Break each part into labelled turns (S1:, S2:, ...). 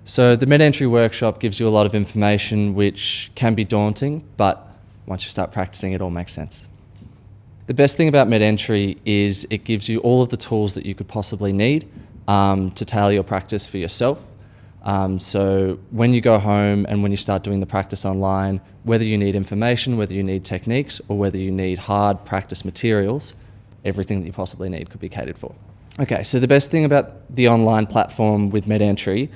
S1: So the MedEntry workshop gives you a lot of information which can be daunting, but once you start practicing, it all makes sense. The best thing about MedEntry is it gives you all of the tools that you could possibly need to tailor your practice for yourself. So when you go home and when you start doing the practice online, whether you need information, whether you need techniques, or whether you need hard practice materials, everything that you possibly need could be catered for. Okay, so the best thing about the online platform with MedEntry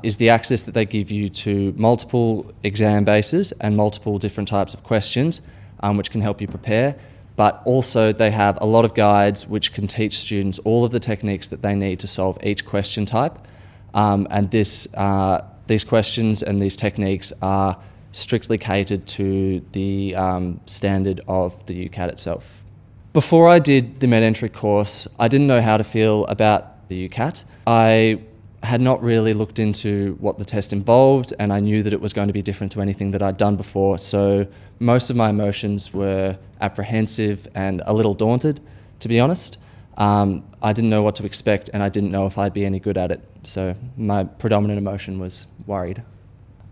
S1: is the access that they give you to multiple exam bases and multiple different types of questions, which can help you prepare. But also they have a lot of guides which can teach students all of the techniques that they need to solve each question type. And these questions and these techniques are strictly catered to the standard of the UCAT itself. Before I did the MedEntry course, I didn't know how to feel about the UCAT. I had not really looked into what the test involved, and I knew that it was going to be different to anything that I'd done before. So most of my emotions were apprehensive and a little daunted, to be honest. I didn't know what to expect, and I didn't know if I'd be any good at it. So my predominant emotion was worried.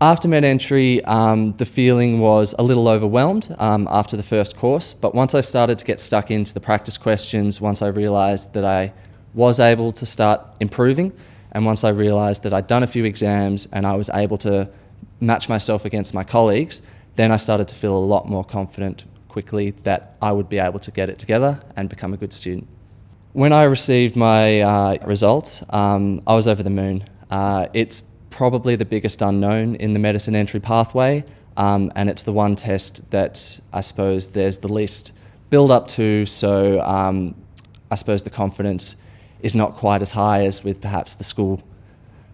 S1: After MedEntry, the feeling was a little overwhelmed after the first course, but once I started to get stuck into the practice questions, once I realised that I was able to start improving, and once I realised that I'd done a few exams and I was able to match myself against my colleagues, then I started to feel a lot more confident quickly that I would be able to get it together and become a good student. When I received my results, I was over the moon. It's probably the biggest unknown in the medicine entry pathway, and it's the one test that I suppose there's the least build up to, so I suppose the confidence is not quite as high as with perhaps the school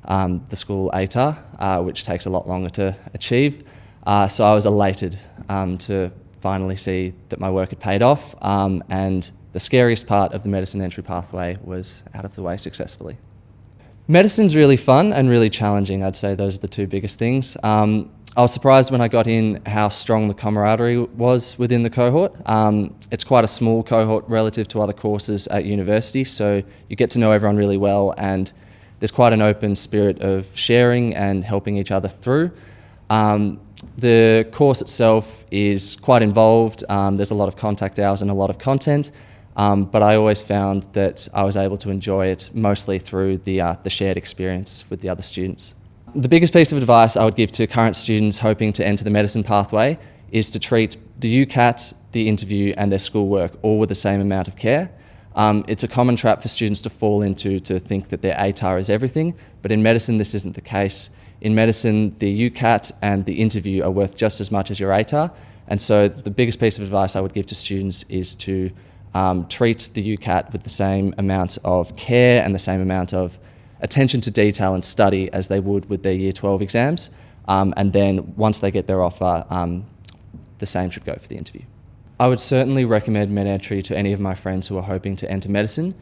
S1: ATAR, which takes a lot longer to achieve. So I was elated to finally see that my work had paid off, and the scariest part of the medicine entry pathway was out of the way successfully. Medicine's really fun and really challenging. I'd say those are the two biggest things. I was surprised when I got in how strong the camaraderie was within the cohort. It's quite a small cohort relative to other courses at university, so you get to know everyone really well, and there's quite an open spirit of sharing and helping each other through. The course itself is quite involved. There's a lot of contact hours and a lot of content, but I always found that I was able to enjoy it mostly through the shared experience with the other students. The biggest piece of advice I would give to current students hoping to enter the medicine pathway is to treat the UCAT, the interview and their schoolwork all with the same amount of care. It's a common trap for students to fall into, to think that their ATAR is everything, but in medicine this isn't the case. In medicine, the UCAT and the interview are worth just as much as your ATAR, and so the biggest piece of advice I would give to students is to treat the UCAT with the same amount of care and the same amount of attention to detail and study as they would with their Year 12 exams, and then once they get their offer, the same should go for the interview. I would certainly recommend MedEntry to any of my friends who are hoping to enter medicine,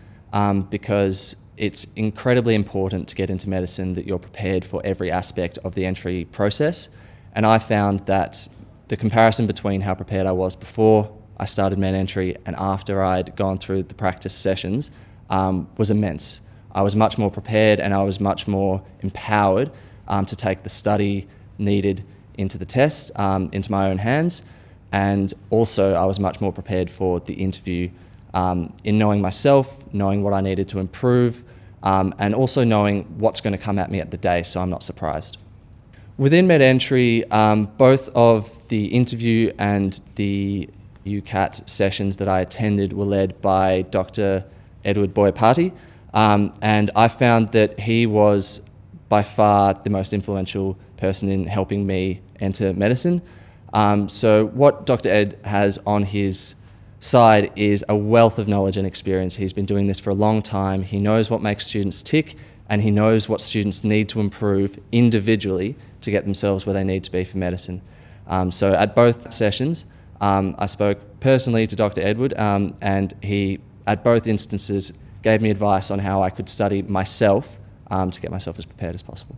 S1: because it's incredibly important to get into medicine that you're prepared for every aspect of the entry process, and I found that the comparison between how prepared I was before I started MedEntry and after I'd gone through the practice sessions was immense. I was much more prepared and I was much more empowered to take the study needed into the test into my own hands, and also I was much more prepared for the interview in knowing myself, knowing what I needed to improve, and also knowing what's going to come at me at the day so I'm not surprised. Within MedEntry, both of the interview and the UCAT sessions that I attended were led by Dr. Edward Boyapati, and I found that he was by far the most influential person in helping me enter medicine. So what Dr. Ed has on his side is a wealth of knowledge and experience. He's been doing this for a long time. He knows what makes students tick, and he knows what students need to improve individually to get themselves where they need to be for medicine. So at both sessions, I spoke personally to Dr. Edward, and he, at both instances, gave me advice on how I could study myself to get myself as prepared as possible.